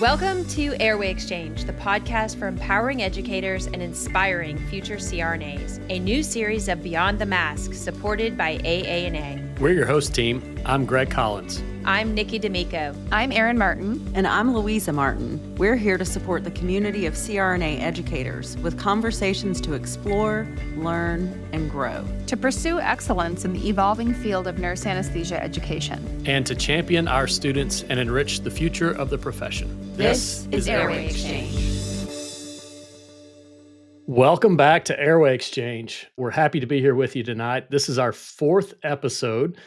Welcome to Airway Exchange, the podcast for empowering educators and inspiring future CRNAs, a new series of Beyond the Mask supported by AA&A. We're your host team. I'm Greg Collins. I'm Nikki D'Amico. I'm Erin Martin. And I'm Louisa Martin. We're here to support the community of CRNA educators with conversations to explore, learn, and grow. To pursue excellence in the evolving field of nurse anesthesia education. And to champion our students and enrich the future of the profession. This is Airway Exchange. Welcome back to Airway Exchange. We're happy to be here with you tonight. This is our fourth episode.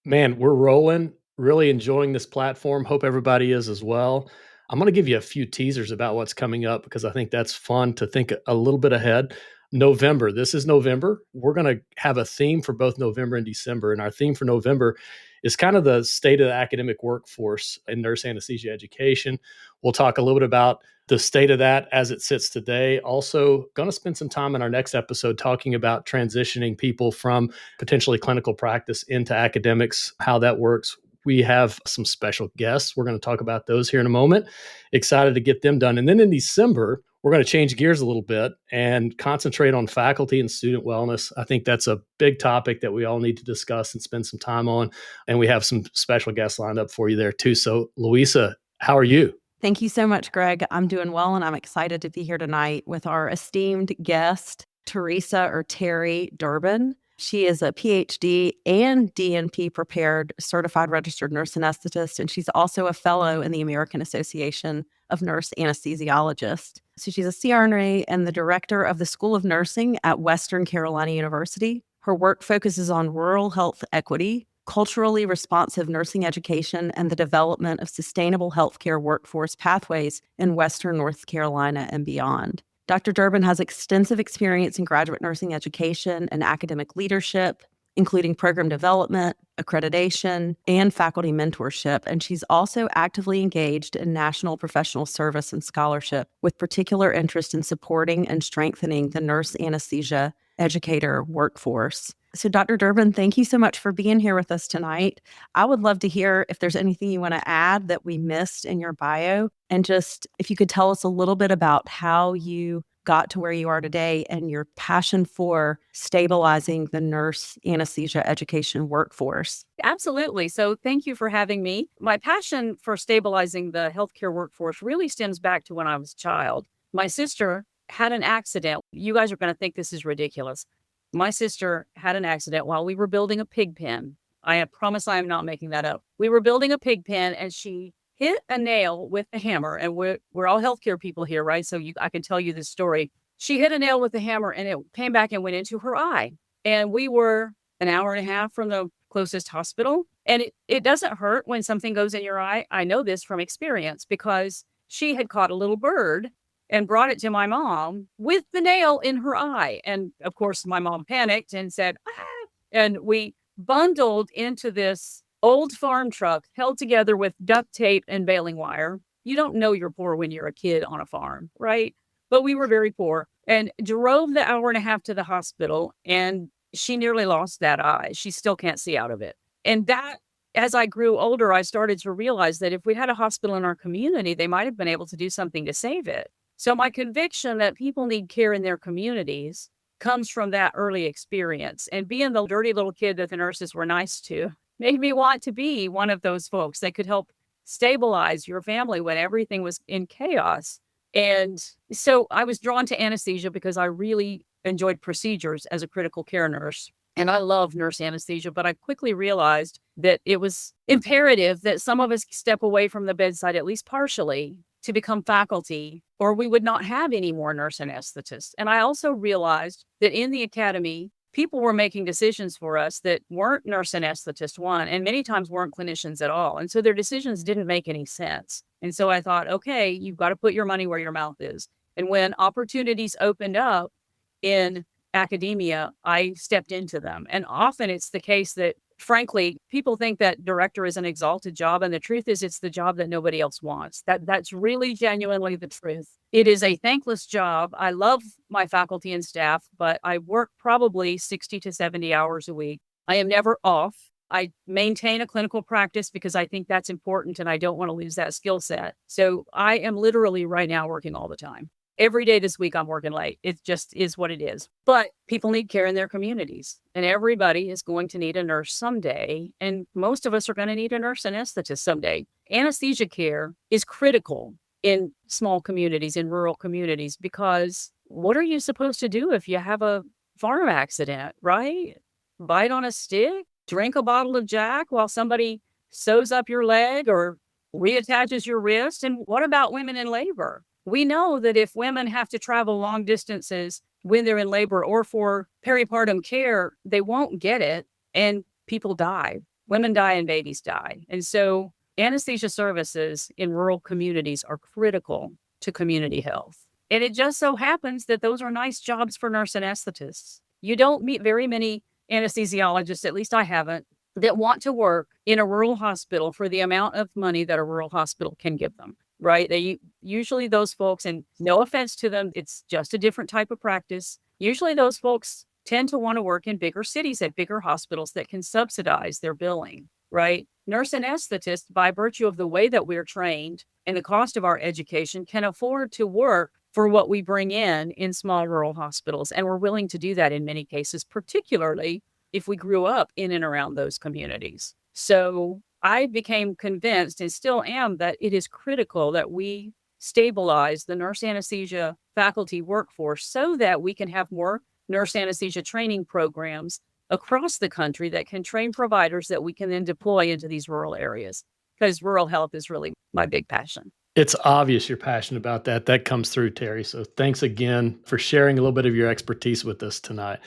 Man, we're rolling. Really enjoying this platform. Hope everybody is as well. I'm going to give you a few teasers about what's coming up because I think that's fun to think a little bit ahead. November. This is November. We're going to have a theme for both November and December. And our theme for November is kind of the state of the academic workforce in nurse anesthesia education. We'll talk a little bit about the state of that as it sits today. Also, going to spend some time in our next episode talking about transitioning people from potentially clinical practice into academics, how that works. We have some special guests. We're going to talk about those here in a moment. Excited to get them done. And then in December, we're going to change gears a little bit and concentrate on faculty and student wellness. I think that's a big topic that we all need to discuss and spend some time on. And we have some special guests lined up for you there too. So Louisa, how are you? Thank you so much, Greg. I'm doing well, and I'm excited to be here tonight with our esteemed guest, Terry Durbin. She is a PhD and DNP prepared certified registered nurse anesthetist, and she's also a fellow in the American Association of Nurse Anesthesiologists. So she's a CRNA and the director of the School of Nursing at Western Carolina University. Her work focuses on rural health equity, culturally responsive nursing education, and the development of sustainable healthcare workforce pathways in Western North Carolina and beyond. Dr. Durbin has extensive experience in graduate nursing education and academic leadership, including program development, accreditation, and faculty mentorship. And she's also actively engaged in national professional service and scholarship, with particular interest in supporting and strengthening the nurse anesthesia educator workforce. So Dr. Durbin, thank you so much for being here with us tonight. I would love to hear if there's anything you want to add that we missed in your bio, and just if you could tell us a little bit about how you got to where you are today and your passion for stabilizing the nurse anesthesia education workforce. Absolutely. So thank you for having me. My passion for stabilizing the healthcare workforce really stems back to when I was a child. My sister had an accident. You guys are going to think this is ridiculous. My sister had an accident while we were building a pig pen. I promise I am not making that up. We were building a pig pen and she hit a nail with a hammer. And we're all healthcare people here, right? So I can tell you this story. She hit a nail with a hammer and it came back and went into her eye. And we were an hour and a half from the closest hospital. And it doesn't hurt when something goes in your eye. I know this from experience because she had caught a little bird and brought it to my mom with the nail in her eye. And of course, my mom panicked and said, ah, and we bundled into this old farm truck held together with duct tape and baling wire. You don't know you're poor when you're a kid on a farm, right? But we were very poor and drove the hour and a half to the hospital, and she nearly lost that eye. She still can't see out of it. And that, as I grew older, I started to realize that if we had a hospital in our community, they might have been able to do something to save it. So my conviction that people need care in their communities comes from that early experience. And being the dirty little kid that the nurses were nice to made me want to be one of those folks that could help stabilize your family when everything was in chaos. And so I was drawn to anesthesia because I really enjoyed procedures as a critical care nurse. And I love nurse anesthesia, but I quickly realized that it was imperative that some of us step away from the bedside, at least partially, to become faculty, or we would not have any more nurse anesthetists. And I also realized that in the academy, people were making decisions for us that weren't nurse anesthetists, one, and many times weren't clinicians at all. And so their decisions didn't make any sense. And so I thought, okay, you've got to put your money where your mouth is. And when opportunities opened up in academia, I stepped into them. And often it's the case that, frankly, people think that director is an exalted job. And the truth is, it's the job that nobody else wants. That's really genuinely the truth. It is a thankless job. I love my faculty and staff, but I work probably 60 to 70 hours a week. I am never off. I maintain a clinical practice because I think that's important and I don't want to lose that skill set. So I am literally right now working all the time. Every day this week, I'm working late. It just is what it is. But people need care in their communities, and everybody is going to need a nurse someday. And most of us are going to need a nurse anesthetist someday. Anesthesia care is critical in small communities, in rural communities, because what are you supposed to do if you have a farm accident, right? Bite on a stick, drink a bottle of Jack while somebody sews up your leg or reattaches your wrist. And what about women in labor? We know that if women have to travel long distances when they're in labor or for peripartum care, they won't get it and people die. Women die and babies die. And so anesthesia services in rural communities are critical to community health. And it just so happens that those are nice jobs for nurse anesthetists. You don't meet very many anesthesiologists, at least I haven't, that want to work in a rural hospital for the amount of money that a rural hospital can give them. Right? They usually those folks, and no offense to them, it's just a different type of practice. Usually those folks tend to want to work in bigger cities at bigger hospitals that can subsidize their billing, right? Nurse anesthetists, by virtue of the way that we're trained and the cost of our education, can afford to work for what we bring in small rural hospitals. And we're willing to do that in many cases, particularly if we grew up in and around those communities. So I became convinced and still am that it is critical that we stabilize the nurse anesthesia faculty workforce so that we can have more nurse anesthesia training programs across the country that can train providers that we can then deploy into these rural areas, because rural health is really my big passion. It's obvious you're passionate about that. That comes through, Terry. So thanks again for sharing a little bit of your expertise with us tonight.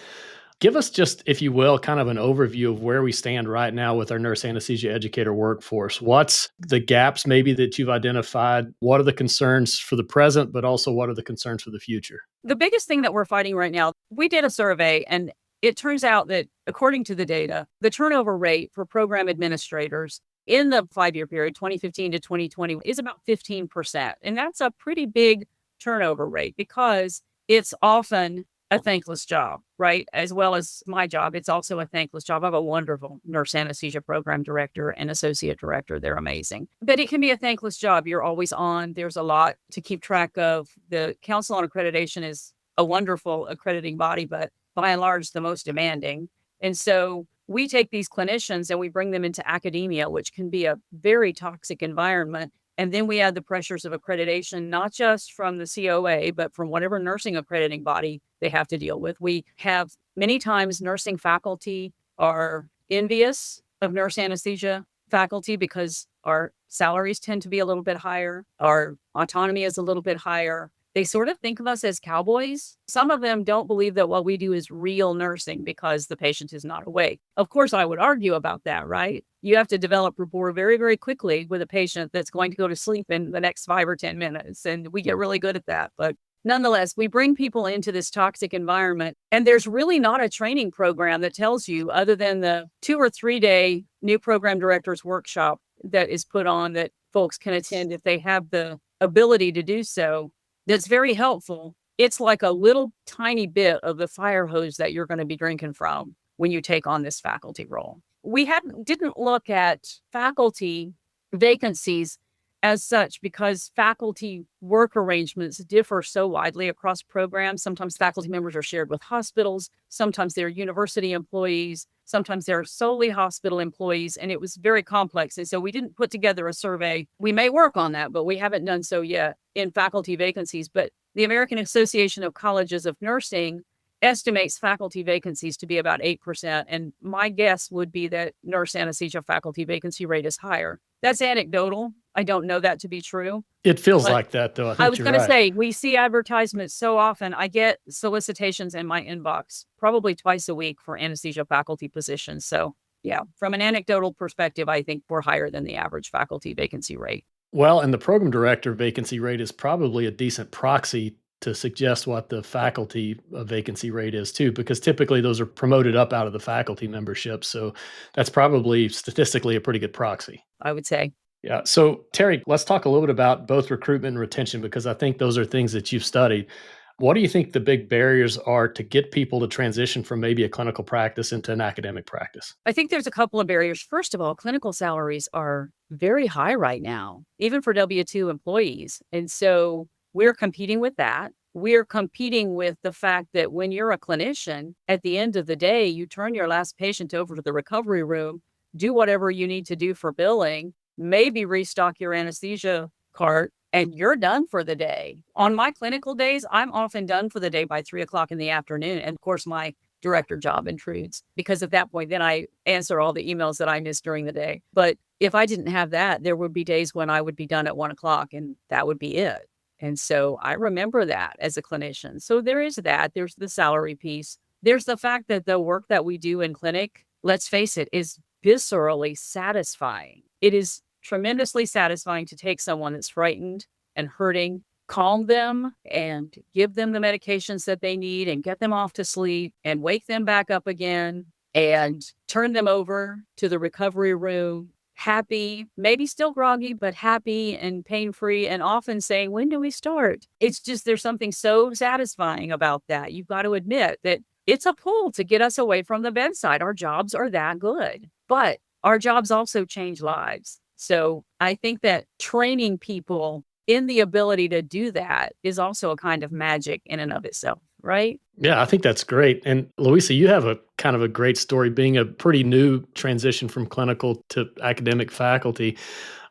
Give us just, if you will, kind of an overview of where we stand right now with our nurse anesthesia educator workforce. What's the gaps maybe that you've identified? What are the concerns for the present, but also what are the concerns for the future? The biggest thing that we're fighting right now, we did a survey, and it turns out that according to the data, the turnover rate for program administrators in the 5-year period, 2015 to 2020, is about 15%. And that's a pretty big turnover rate because it's often a thankless job, right? As well as my job, it's also a thankless job. I have a wonderful nurse anesthesia program director and associate director. They're amazing. But it can be a thankless job. You're always on. There's a lot to keep track of. The Council on Accreditation is a wonderful accrediting body, but by and large, the most demanding. And so we take these clinicians and we bring them into academia, which can be a very toxic environment. And then we add the pressures of accreditation, not just from the COA, but from whatever nursing accrediting body they have to deal with. We have many times nursing faculty are envious of nurse anesthesia faculty because our salaries tend to be a little bit higher. Our autonomy is a little bit higher. They sort of think of us as cowboys. Some of them don't believe that what we do is real nursing because the patient is not awake. Of course, I would argue about that, right? You have to develop rapport very, very quickly with a patient that's going to go to sleep in the next 5 or 10 minutes. And we get really good at that. But nonetheless, we bring people into this toxic environment. And there's really not a training program that tells you, other than the 2 or 3 day new program directors workshop that is put on that folks can attend if they have the ability to do so. That's very helpful. It's like a little tiny bit of the fire hose that you're going to be drinking from when you take on this faculty role. We didn't look at faculty vacancies as such because faculty work arrangements differ so widely across programs. Sometimes faculty members are shared with hospitals. Sometimes they're university employees. Sometimes they're solely hospital employees. And it was very complex. And so we didn't put together a survey. We may work on that, but we haven't done so yet in faculty vacancies. But the American Association of Colleges of Nursing estimates faculty vacancies to be about 8%. And my guess would be that nurse anesthesia faculty vacancy rate is higher. That's anecdotal. I don't know that to be true. It feels like that, though. I was going to say, we see advertisements so often. I get solicitations in my inbox probably twice a week for anesthesia faculty positions. So yeah, from an anecdotal perspective, I think we're higher than the average faculty vacancy rate. Well, and the program director vacancy rate is probably a decent proxy to suggest what the faculty vacancy rate is too, because typically those are promoted up out of the faculty membership. So that's probably statistically a pretty good proxy, I would say. Yeah. So Terry, let's talk a little bit about both recruitment and retention, because I think those are things that you've studied. What do you think the big barriers are to get people to transition from maybe a clinical practice into an academic practice? I think there's a couple of barriers. First of all, clinical salaries are very high right now, even for W-2 employees. And so we're competing with that. We're competing with the fact that when you're a clinician, at the end of the day, you turn your last patient over to the recovery room, do whatever you need to do for billing, maybe restock your anesthesia cart, and you're done for the day. On my clinical days, I'm often done for the day by 3 o'clock in the afternoon. And of course, my director job intrudes, because at that point, then I answer all the emails that I missed during the day. But if I didn't have that, there would be days when I would be done at 1 o'clock and that would be it. And so I remember that as a clinician. So there is that. There's the salary piece. There's the fact that the work that we do in clinic, let's face it, is viscerally satisfying. It is tremendously satisfying to take someone that's frightened and hurting, calm them and give them the medications that they need and get them off to sleep and wake them back up again and turn them over to the recovery room, happy, maybe still groggy, but happy and pain-free, and often saying, when do we start? It's just, there's something so satisfying about that. You've got to admit that it's a pull to get us away from the bedside. Our jobs are that good, but our jobs also change lives. So I think that training people in the ability to do that is also a kind of magic in and of itself, right? Yeah, I think that's great. And Louisa, you have a kind of a great story being a pretty new transition from clinical to academic faculty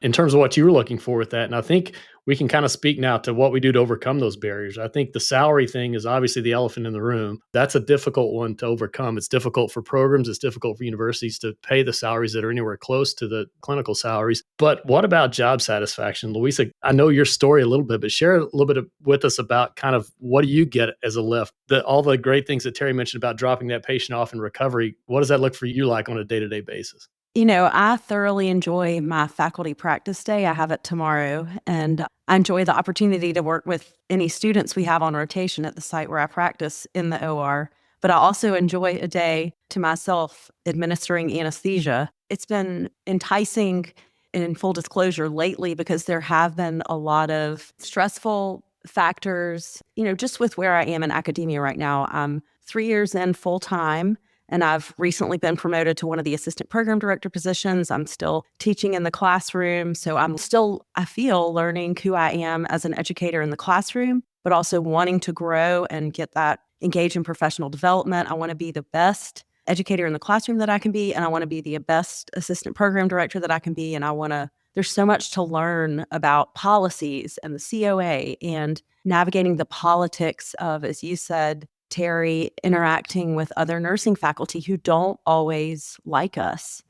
in terms of what you were looking for with that. And I think we can kind of speak now to what we do to overcome those barriers. I think the salary thing is obviously the elephant in the room. That's a difficult one to overcome. It's difficult for programs. It's difficult for universities to pay the salaries that are anywhere close to the clinical salaries. But what about job satisfaction? Louisa, I know your story a little bit, but share a little bit with us about kind of what do you get as a lift? All the great things that Terry mentioned about dropping that patient off in recovery, what does that look for you like on a day-to-day basis? I thoroughly enjoy my faculty practice day. I have it tomorrow, and I enjoy the opportunity to work with any students we have on rotation at the site where I practice in the OR. But I also enjoy a day to myself administering anesthesia. It's been enticing, in full disclosure, lately, because there have been a lot of stressful factors, just with where I am in academia right now. I'm 3 years in full time, and I've recently been promoted to one of the assistant program director positions. I'm still teaching in the classroom. So I'm still, I feel, learning who I am as an educator in the classroom, but also wanting to grow and get that engaged in professional development. I want to be the best educator in the classroom that I can be, and I want to be the best assistant program director that I can be. And there's so much to learn about policies and the COA and navigating the politics of, as you said, Terry, interacting with other nursing faculty who don't always like us.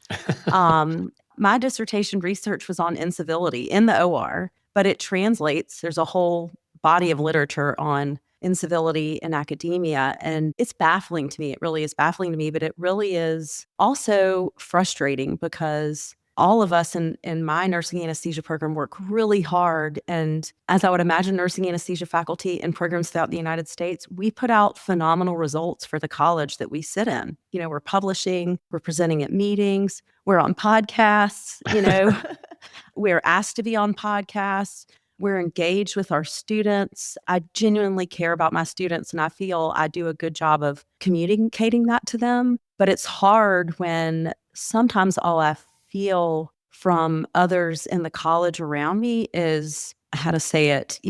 My dissertation research was on incivility in the OR, but it translates. There's a whole body of literature on incivility in academia, and it's baffling to me. It really is baffling to me, but it really is also frustrating because all of us in my nursing anesthesia program work really hard. And as I would imagine nursing anesthesia faculty in programs throughout the United States, we put out phenomenal results for the college that we sit in. We're publishing, we're presenting at meetings, we're on podcasts, we're asked to be on podcasts. We're engaged with our students. I genuinely care about my students, and I feel I do a good job of communicating that to them. But it's hard when sometimes all I feel from others in the college around me is, how to say it,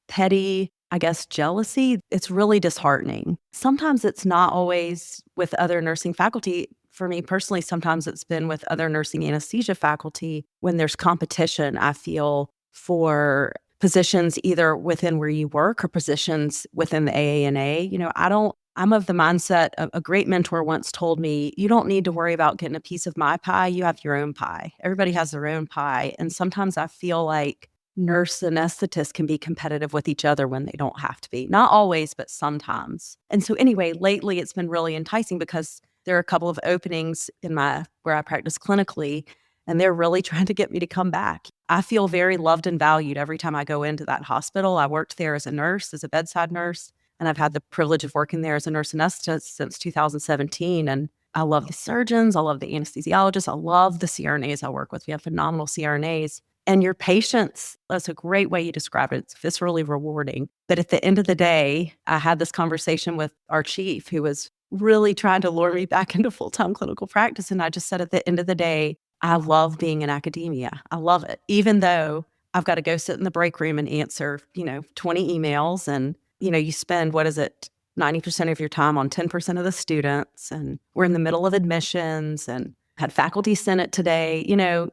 petty, I guess, jealousy. It's really disheartening. Sometimes it's not always with other nursing faculty. For me personally, sometimes it's been with other nursing anesthesia faculty when there's competition, I feel, for positions either within where you work or positions within the AANA. I'm of the mindset, a great mentor once told me, you don't need to worry about getting a piece of my pie. You have your own pie. Everybody has their own pie. And sometimes I feel like nurse anesthetists can be competitive with each other when they don't have to be. Not always, but sometimes. And so anyway, lately it's been really enticing because there are a couple of openings in where I practice clinically, and they're really trying to get me to come back. I feel very loved and valued every time I go into that hospital. I worked there as a nurse, as a bedside nurse. And I've had the privilege of working there as a nurse anesthetist since 2017. And I love the surgeons. I love the anesthesiologists. I love the CRNAs I work with. We have phenomenal CRNAs. And your patience, that's a great way you describe it. It's viscerally rewarding. But at the end of the day, I had this conversation with our chief who was really trying to lure me back into full-time clinical practice. And I just said, at the end of the day, I love being in academia. I love it, even though I've got to go sit in the break room and answer, 20 emails. And, you spend, 90% of your time on 10% of the students. And we're in the middle of admissions and had faculty senate today.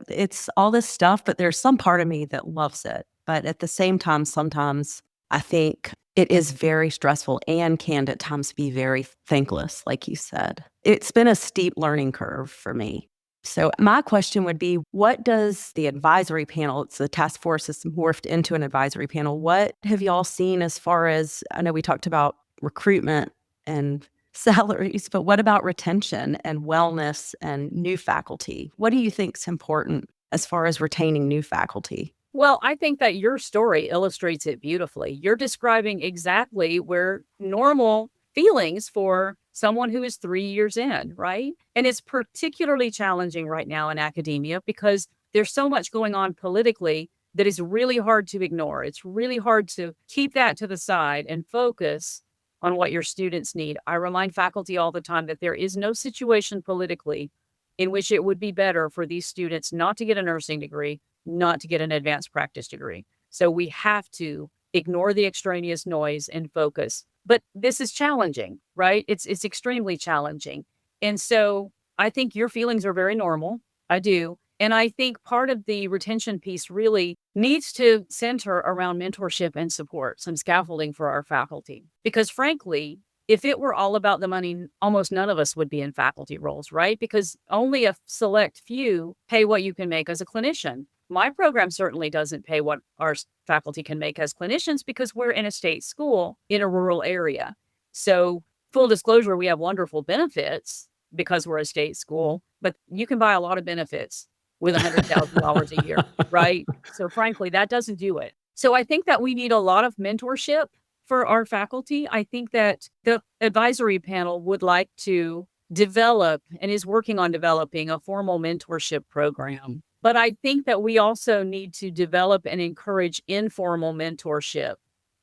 It's all this stuff, but there's some part of me that loves it. But at the same time, sometimes I think it is very stressful and can at times be very thankless, like you said. It's been a steep learning curve for me. So my question would be, what does the advisory panel, it's the task force has morphed into an advisory panel. What have y'all seen as far as, I know we talked about recruitment and salaries, but what about retention and wellness and new faculty? What do you think is important as far as retaining new faculty? Well, I think that your story illustrates it beautifully. You're describing exactly where normal feelings for someone who is 3 years in, right? And it's particularly challenging right now in academia because there's so much going on politically that is really hard to ignore. It's really hard to keep that to the side and focus on what your students need. I remind faculty all the time that there is no situation politically in which it would be better for these students not to get a nursing degree, not to get an advanced practice degree. So we have to ignore the extraneous noise and focus. But this is challenging, right? It's extremely challenging. And so I think your feelings are very normal. I do. And I think part of the retention piece really needs to center around mentorship and support, some scaffolding for our faculty. Because frankly, if it were all about the money, almost none of us would be in faculty roles, right? Because only a select few pay what you can make as a clinician. My program certainly doesn't pay what our faculty can make as clinicians because we're in a state school in a rural area. So full disclosure, we have wonderful benefits because we're a state school, but you can buy a lot of benefits with $100,000 a year, right? So frankly, that doesn't do it. So I think that we need a lot of mentorship for our faculty. I think that the advisory panel would like to develop and is working on developing a formal mentorship program. But I think that we also need to develop and encourage informal mentorship,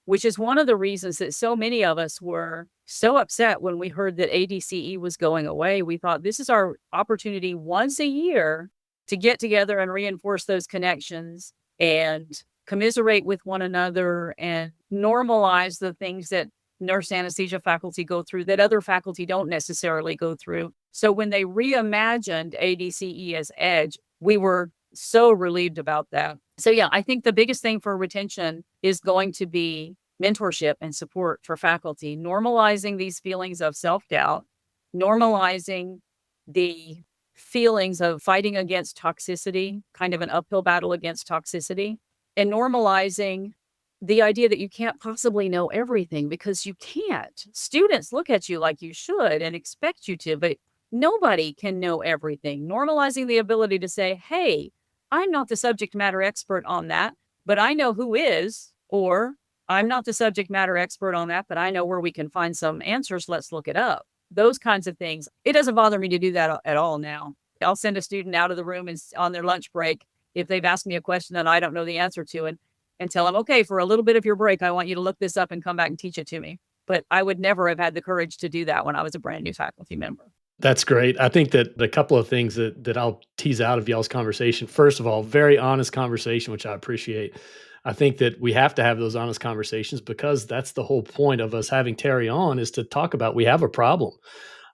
which is one of the reasons that so many of us were so upset when we heard that ADCE was going away. We thought this is our opportunity once a year to get together and reinforce those connections and commiserate with one another and normalize the things that nurse anesthesia faculty go through that other faculty don't necessarily go through. So when they reimagined ADCE as EDGE, we were so relieved about that. So yeah, I think the biggest thing for retention is going to be mentorship and support for faculty, normalizing these feelings of self-doubt, normalizing the feelings of fighting against toxicity, kind of an uphill battle against toxicity, and normalizing the idea that you can't possibly know everything because you can't. Students look at you like you should and expect you to, but nobody can know everything. Normalizing the ability to say, hey, I'm not the subject matter expert on that, but I know who is, or I'm not the subject matter expert on that, but I know where we can find some answers. Let's look it up. Those kinds of things. It doesn't bother me to do that at all now. I'll send a student out of the room and on their lunch break if they've asked me a question that I don't know the answer to and tell them, okay, for a little bit of your break, I want you to look this up and come back and teach it to me. But I would never have had the courage to do that when I was a brand new faculty member. That's great. I think that a couple of things that I'll tease out of y'all's conversation. First of all, very honest conversation, which I appreciate. I think that we have to have those honest conversations because that's the whole point of us having Terry on is to talk about we have a problem.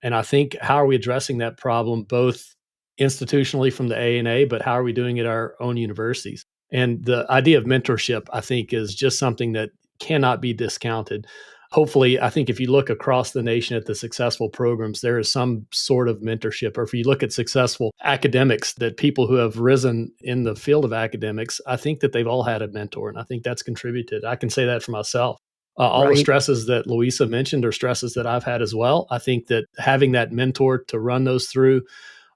And I think how are we addressing that problem both institutionally from the ANA, but how are we doing it at our own universities? And the idea of mentorship, I think, is just something that cannot be discounted. Hopefully, I think if you look across the nation at the successful programs, there is some sort of mentorship. Or if you look at successful academics, that people who have risen in the field of academics, I think that they've all had a mentor. And I think that's contributed. I can say that for myself. All the stresses that Louisa mentioned are stresses that I've had as well. I think that having that mentor to run those through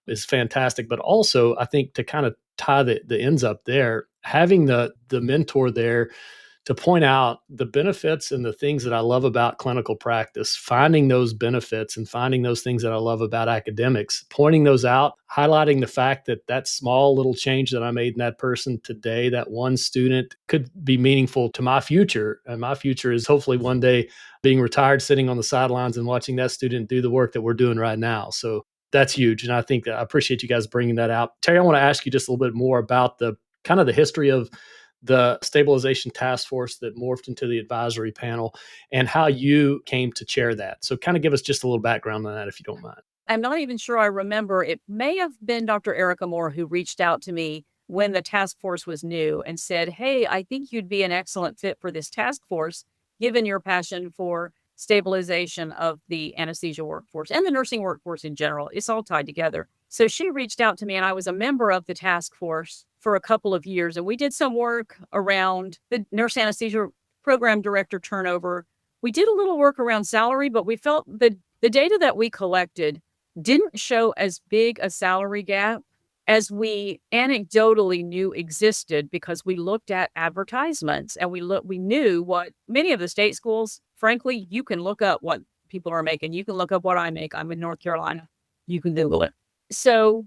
is fantastic. But also, I think to kind of tie the ends up there, having the mentor there to point out the benefits and the things that I love about clinical practice, finding those benefits and finding those things that I love about academics, pointing those out, highlighting the fact that that small little change that I made in that person today, that one student, could be meaningful to my future. And my future is hopefully one day being retired, sitting on the sidelines and watching that student do the work that we're doing right now. So that's huge. And I think I appreciate you guys bringing that out. Terry, I want to ask you just a little bit more about the kind of the history of the stabilization task force that morphed into the advisory panel and how you came to chair that. So kind of give us just a little background on that, if you don't mind. I'm not even sure I remember. It may have been Dr. Erica Moore who reached out to me when the task force was new and said, hey, I think you'd be an excellent fit for this task force, given your passion for stabilization of the anesthesia workforce and the nursing workforce in general. It's all tied together. So she reached out to me, and I was a member of the task force for a couple of years. And we did some work around the nurse anesthesia program director turnover. We did a little work around salary, but we felt that the data that we collected didn't show as big a salary gap as we anecdotally knew existed, because we looked at advertisements and we knew what many of the state schools, frankly, you can look up what people are making. You can look up what I make. I'm in North Carolina. You can Google it. So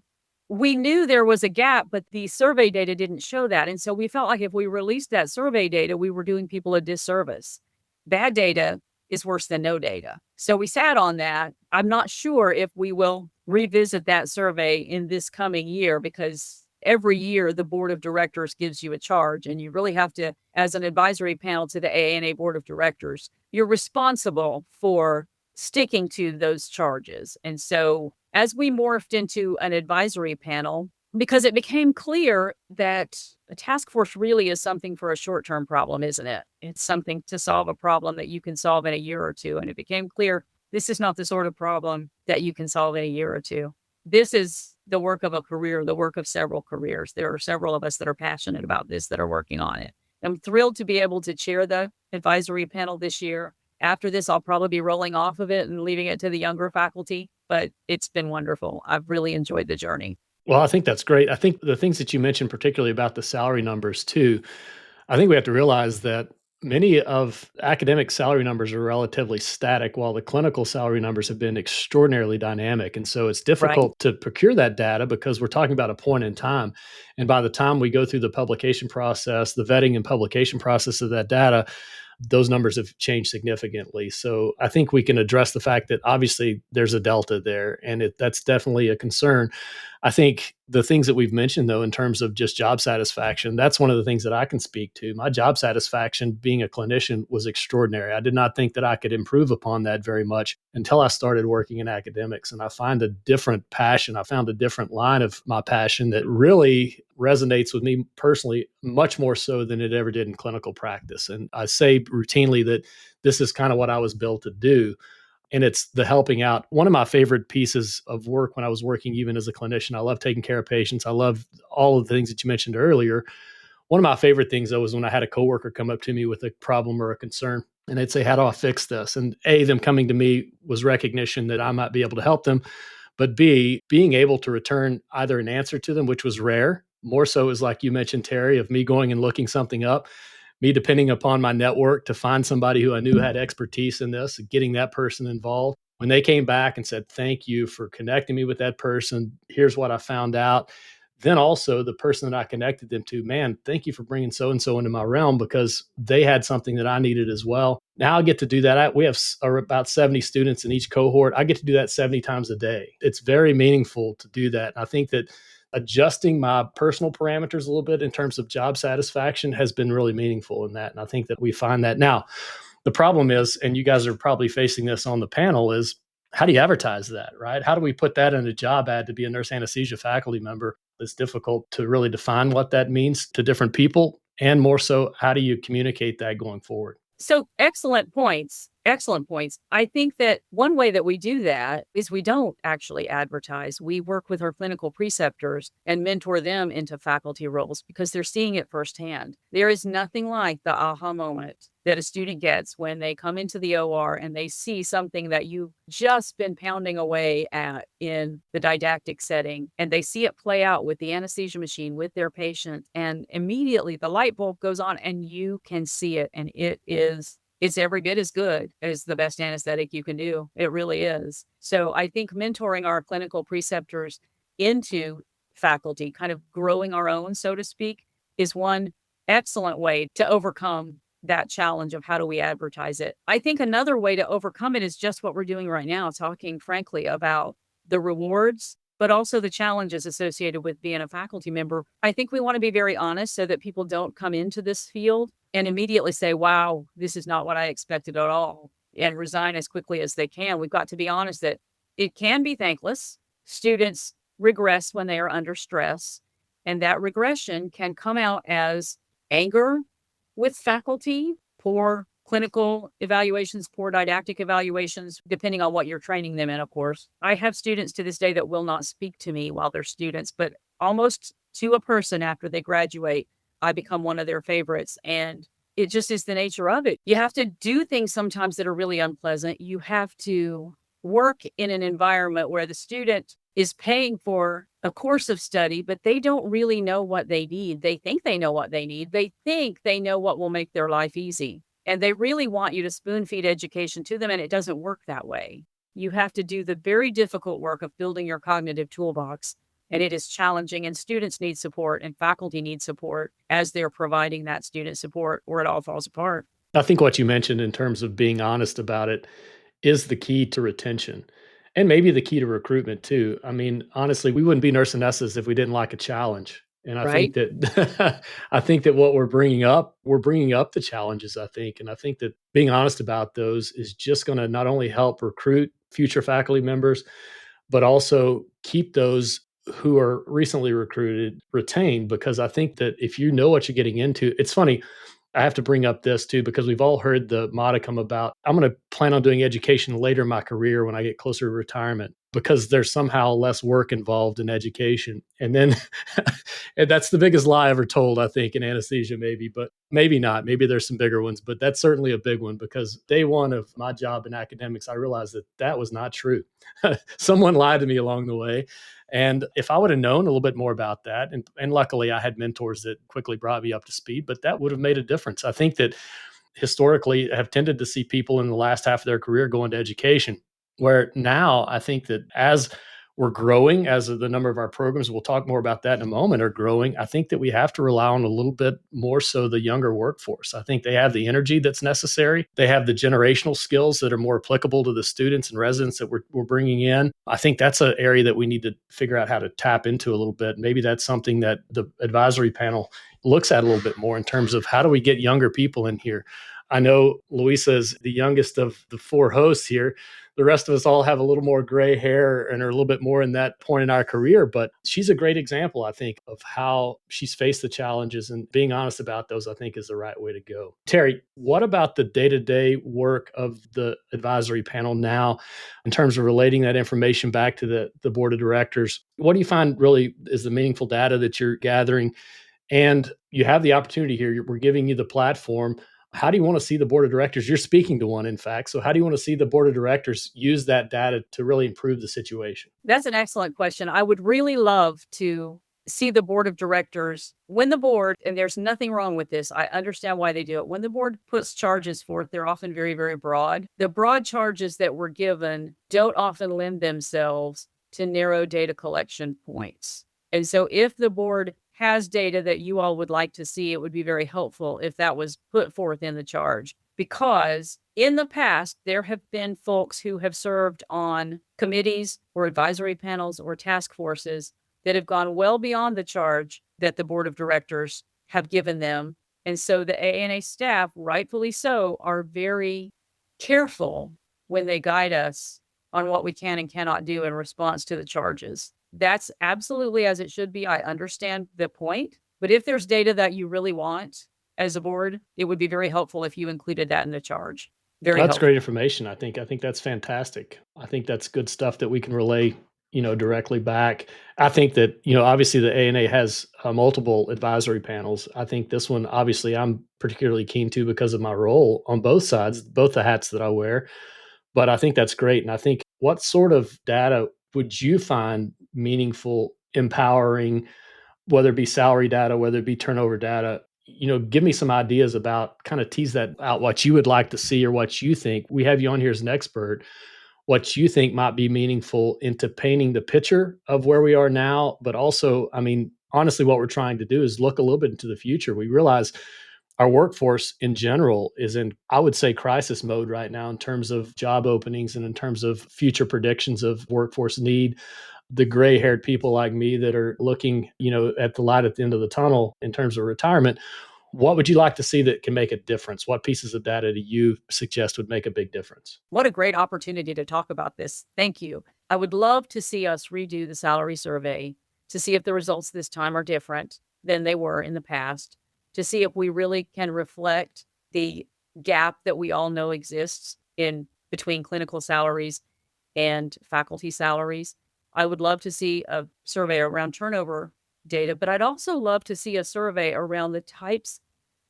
we knew there was a gap, but the survey data didn't show that. And so we felt like if we released that survey data, we were doing people a disservice. Bad data is worse than no data. So we sat on that. I'm not sure if we will revisit that survey in this coming year, because every year the board of directors gives you a charge, and you really have to, as an advisory panel to the AANA board of directors, you're responsible for sticking to those charges. And so as we morphed into an advisory panel, because it became clear that a task force really is something for a short-term problem, isn't it? It's something to solve a problem that you can solve in a year or two. And it became clear this is not the sort of problem that you can solve in a year or two. This is the work of a career, the work of several careers. There are several of us that are passionate about this, that are working on it. I'm thrilled to be able to chair the advisory panel this year. After this, I'll probably be rolling off of it and leaving it to the younger faculty, but it's been wonderful. I've really enjoyed the journey. Well, I think that's great. I think the things that you mentioned, particularly about the salary numbers too, I think we have to realize that many of academic salary numbers are relatively static, while the clinical salary numbers have been extraordinarily dynamic. And so it's difficult to procure that data because we're talking about a point in time. And by the time we go through the publication process, the vetting and publication process of that data, those numbers have changed significantly. So I think we can address the fact that obviously there's a delta there, and that's definitely a concern. I think the things that we've mentioned, though, in terms of just job satisfaction, that's one of the things that I can speak to. My job satisfaction being a clinician was extraordinary. I did not think that I could improve upon that very much until I started working in academics. And I find a different passion. I found a different line of my passion that really resonates with me personally, much more so than it ever did in clinical practice. And I say routinely that this is kind of what I was built to do. And it's the helping out. One of my favorite pieces of work when I was working, even as a clinician, I love taking care of patients. I love all of the things that you mentioned earlier. One of my favorite things, though, was when I had a coworker come up to me with a problem or a concern, and they'd say, how do I fix this? And A, them coming to me was recognition that I might be able to help them. But B, being able to return either an answer to them, which was rare. More so is like you mentioned, Terry, of me going and looking something up, me depending upon my network to find somebody who I knew had expertise in this, getting that person involved. When they came back and said, thank you for connecting me with that person, here's what I found out. Then also the person that I connected them to, man, thank you for bringing so-and-so into my realm, because they had something that I needed as well. Now I get to do that. We have about 70 students in each cohort. I get to do that 70 times a day. It's very meaningful to do that. And I think that adjusting my personal parameters a little bit in terms of job satisfaction has been really meaningful in that. And I think that we find that now. The problem is, and you guys are probably facing this on the panel, is how do you advertise that, right? How do we put that in a job ad to be a nurse anesthesia faculty member? It's difficult to really define what that means to different people. And more so, how do you communicate that going forward? So excellent points. Excellent points. I think that one way that we do that is we don't actually advertise. We work with our clinical preceptors and mentor them into faculty roles because they're seeing it firsthand. There is nothing like the aha moment that a student gets when they come into the OR and they see something that you've just been pounding away at in the didactic setting, and they see it play out with the anesthesia machine with their patient, and immediately the light bulb goes on and you can see it, and it's every bit as good as the best anesthetic you can do. It really is. So I think mentoring our clinical preceptors into faculty, kind of growing our own, so to speak, is one excellent way to overcome that challenge of how do we advertise it. I think another way to overcome it is just what we're doing right now, talking frankly about the rewards, but also the challenges associated with being a faculty member. I think we want to be very honest so that people don't come into this field and immediately say, wow, this is not what I expected at all, and resign as quickly as they can. We've got to be honest that it can be thankless. Students regress when they are under stress, and that regression can come out as anger with faculty, poor clinical evaluations, poor didactic evaluations, depending on what you're training them in, of course. I have students to this day that will not speak to me while they're students, but almost to a person after they graduate, I become one of their favorites. And it just is the nature of it. You have to do things sometimes that are really unpleasant. You have to work in an environment where the student is paying for a course of study, but they don't really know what they need. They think they know what they need. They think they know what will make their life easy. And they really want you to spoon feed education to them, and it doesn't work that way. You have to do the very difficult work of building your cognitive toolbox, and it is challenging, and students need support and faculty need support as they're providing that student support, or it all falls apart. I think what you mentioned in terms of being honest about it is the key to retention and maybe the key to recruitment too. I mean, honestly, we wouldn't be nurse anesthetists if we didn't like a challenge. And I think Right? that I think that what we're bringing up the challenges, I think. And I think that being honest about those is just going to not only help recruit future faculty members, but also keep those who are recently recruited retained. Because I think that if you know what you're getting into, it's funny. I have to bring up this too, because we've all heard the modicum about I'm going to plan on doing education later in my career when I get closer to retirement because there's somehow less work involved in education. And then and that's the biggest lie ever told, I think, in anesthesia, maybe, but maybe not. Maybe there's some bigger ones, but that's certainly a big one because day one of my job in academics, I realized that that was not true. Someone lied to me along the way. And if I would have known a little bit more about that, and luckily I had mentors that quickly brought me up to speed, but that would have made a difference. I think that historically have tended to see people in the last half of their career go into education, where now I think that as we're growing, as the number of our programs, we'll talk more about that in a moment, are growing, I think that we have to rely on a little bit more so the younger workforce. I think they have the energy that's necessary. They have the generational skills that are more applicable to the students and residents that we're bringing in. I think that's an area that we need to figure out how to tap into a little bit. Maybe that's something that the advisory panel looks at a little bit more in terms of how do we get younger people in here. I know Louisa is the youngest of the four hosts here. The rest of us all have a little more gray hair and are a little bit more in that point in our career, but she's a great example, I think, of how she's faced the challenges, and being honest about those, I think, is the right way to go. Terry, what about the day-to-day work of the advisory panel now in terms of relating that information back to the board of directors? What do you find really is the meaningful data that you're gathering? And you have the opportunity here. We're giving you the platform. How do you want to see the board of directors? You're speaking to one, in fact. So how do you want to see the board of directors use that data to really improve the situation? That's an excellent question. I would really love to see the board of directors when the board, and there's nothing wrong with this, I understand why they do it. When the board puts charges forth, they're often very, very broad. The broad charges that were given don't often lend themselves to narrow data collection points. And so if the board has data that you all would like to see, it would be very helpful if that was put forth in the charge. Because in the past, there have been folks who have served on committees or advisory panels or task forces that have gone well beyond the charge that the board of directors have given them. And so the ANA staff, rightfully so, are very careful when they guide us on what we can and cannot do in response to the charges. That's absolutely as it should be. I understand the point. But if there's data that you really want as a board, it would be very helpful if you included that in the charge. Very That's helpful. great information. I think that's fantastic. I think that's good stuff that we can relay, directly back. I think that, obviously the ANA has multiple advisory panels. I think this one, obviously, I'm particularly keen to because of my role on both sides, both the hats that I wear. But I think that's great. And I think what sort of data would you find meaningful, empowering, whether it be salary data, whether it be turnover data? Give me some ideas about, kind of tease that out, what you would like to see or what you think. We have you on here as an expert, what you think might be meaningful into painting the picture of where we are now. But also, I mean, honestly, what we're trying to do is look a little bit into the future. We realize our workforce in general is in, I would say, crisis mode right now in terms of job openings and in terms of future predictions of workforce need. The gray haired people like me that are looking, at the light at the end of the tunnel in terms of retirement, what would you like to see that can make a difference? What pieces of data do you suggest would make a big difference? What a great opportunity to talk about this. Thank you. I would love to see us redo the salary survey to see if the results this time are different than they were in the past, to see if we really can reflect the gap that we all know exists in between clinical salaries and faculty salaries. I would love to see a survey around turnover data, but I'd also love to see a survey around the types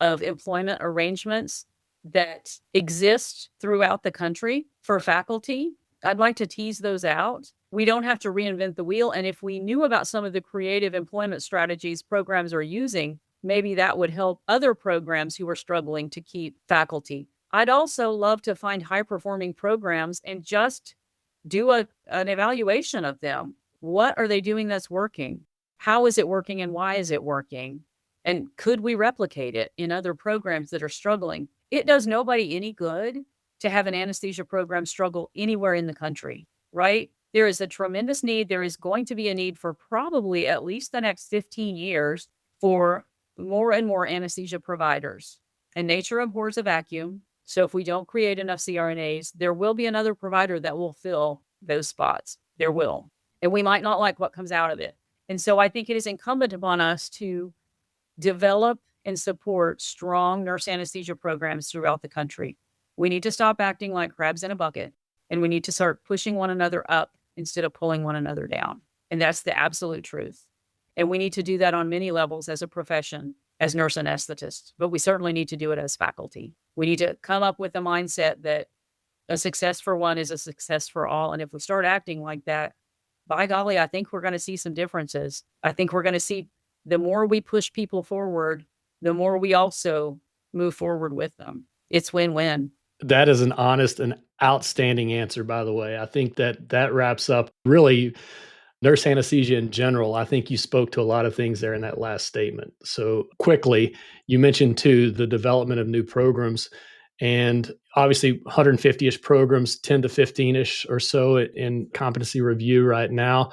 of employment arrangements that exist throughout the country for faculty. I'd like to tease those out. We don't have to reinvent the wheel. And if we knew about some of the creative employment strategies programs are using, maybe that would help other programs who are struggling to keep faculty. I'd also love to find high performing programs and just do an evaluation of them. What are they doing that's working? How is it working and why is it working? And could we replicate it in other programs that are struggling? It does nobody any good to have an anesthesia program struggle anywhere in the country, right? There is a tremendous need. There is going to be a need for probably at least the next 15 years for more and more anesthesia providers. And nature abhors a vacuum. So if we don't create enough CRNAs, there will be another provider that will fill those spots. There will. And we might not like what comes out of it. And so I think it is incumbent upon us to develop and support strong nurse anesthesia programs throughout the country. We need to stop acting like crabs in a bucket, and we need to start pushing one another up instead of pulling one another down. And that's the absolute truth. And we need to do that on many levels as a profession, as nurse anesthetists, but we certainly need to do it as faculty. We need to come up with a mindset that a success for one is a success for all. And if we start acting like that, by golly, I think we're going to see some differences. I think we're going to see the more we push people forward, the more we also move forward with them. It's win-win. That is an honest and outstanding answer, by the way. I think that wraps up really nurse anesthesia in general. I think you spoke to a lot of things there in that last statement. So quickly, you mentioned too the development of new programs, and obviously 150-ish programs, 10 to 15-ish or so in competency review right now.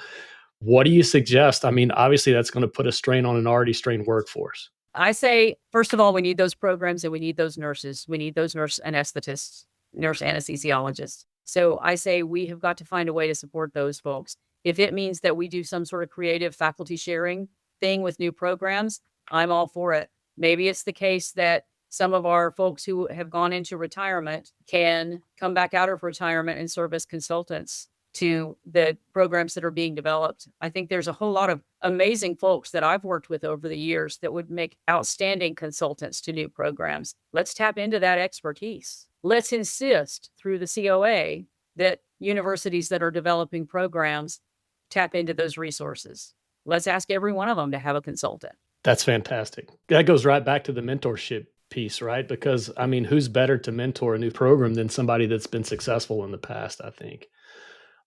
What do you suggest? I mean, obviously that's going to put a strain on an already strained workforce. I say, first of all, we need those programs and we need those nurses. We need those nurse anesthetists, nurse anesthesiologists. So I say we have got to find a way to support those folks. If it means that we do some sort of creative faculty sharing thing with new programs, I'm all for it. Maybe it's the case that some of our folks who have gone into retirement can come back out of retirement and serve as consultants to the programs that are being developed. I think there's a whole lot of amazing folks that I've worked with over the years that would make outstanding consultants to new programs. Let's tap into that expertise. Let's insist through the COA that universities that are developing programs tap into those resources. Let's ask every one of them to have a consultant. That's fantastic. That goes right back to the mentorship piece, right? Because I mean, who's better to mentor a new program than somebody that's been successful in the past, I think.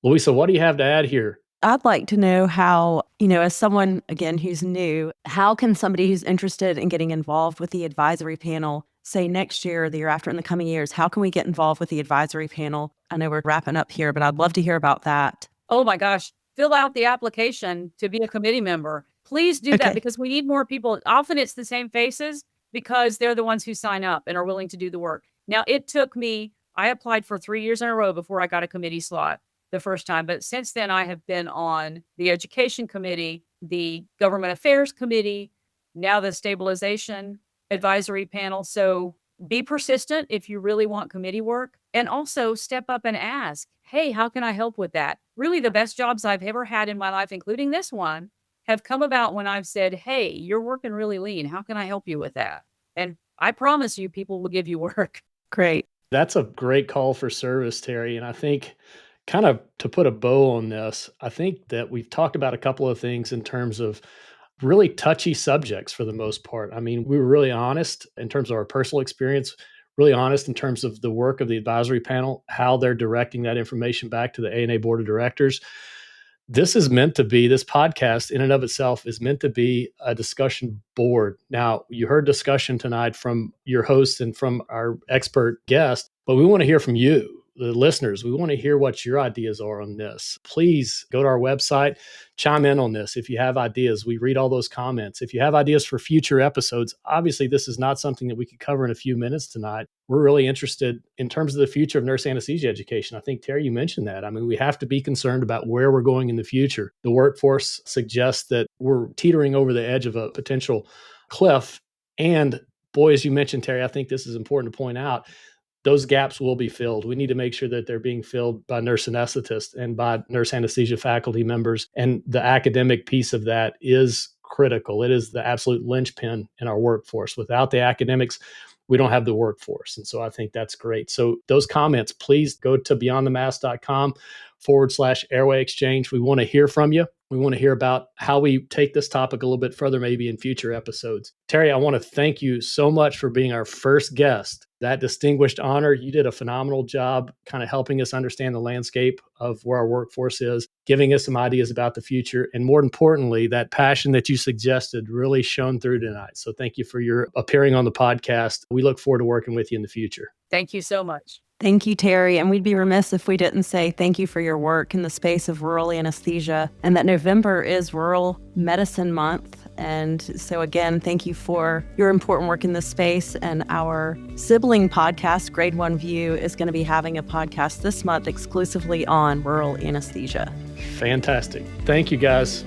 Louisa, what do you have to add here? I'd like to know how, as someone, again, who's new, how can somebody who's interested in getting involved with the advisory panel, say next year or the year after in the coming years, how can we get involved with the advisory panel? I know we're wrapping up here, but I'd love to hear about that. Oh my gosh, fill out the application to be a committee member. Please do that because we need more people. Often it's the same faces because they're the ones who sign up and are willing to do the work. Now, it took me, I applied for 3 years in a row before I got a committee slot the first time. But since then, I have been on the education committee, the government affairs committee, now the stabilization advisory panel. So Be persistent if you really want committee work, and also step up and ask, hey, how can I help with that? Really, the best jobs I've ever had in my life, including this one, have come about when I've said, hey, you're working really lean. How can I help you with that? And I promise you, people will give you work. Great. That's a great call for service, Terry. And I think, kind of to put a bow on this, I think that we've talked about a couple of things in terms of really touchy subjects for the most part. I mean, we were really honest in terms of our personal experience, really honest in terms of the work of the advisory panel, how they're directing that information back to the ANA board of directors. This is meant to be, this podcast in and of itself is meant to be a discussion board. Now, you heard discussion tonight from your host and from our expert guest, but we want to hear from you, the listeners. We want to hear what your ideas are on this. Please go to our website, chime in on this. If you have ideas, we read all those comments. If you have ideas for future episodes, obviously this is not something that we could cover in a few minutes tonight. We're really interested in terms of the future of nurse anesthesia education. I think, Terry, you mentioned that. I mean, we have to be concerned about where we're going in the future. The workforce suggests that we're teetering over the edge of a potential cliff. And boy, as you mentioned, Terry, I think this is important to point out, those gaps will be filled. We need to make sure that they're being filled by nurse anesthetists and by nurse anesthesia faculty members. And the academic piece of that is critical. It is the absolute linchpin in our workforce. Without the academics, we don't have the workforce. And so I think that's great. So those comments, please go to beyondthemask.com/Airway Exchange. We want to hear from you. We want to hear about how we take this topic a little bit further, maybe in future episodes. Terry, I want to thank you so much for being our first guest. That distinguished honor. You did a phenomenal job kind of helping us understand the landscape of where our workforce is, giving us some ideas about the future. And more importantly, that passion that you suggested really shone through tonight. So thank you for your appearing on the podcast. We look forward to working with you in the future. Thank you so much. Thank you, Terry. And we'd be remiss if we didn't say thank you for your work in the space of rural anesthesia, and that November is Rural Medicine Month. And so again, thank you for your important work in this space. And our sibling podcast, Grade 1 View, is going to be having a podcast this month exclusively on rural anesthesia. Fantastic. Thank you, guys.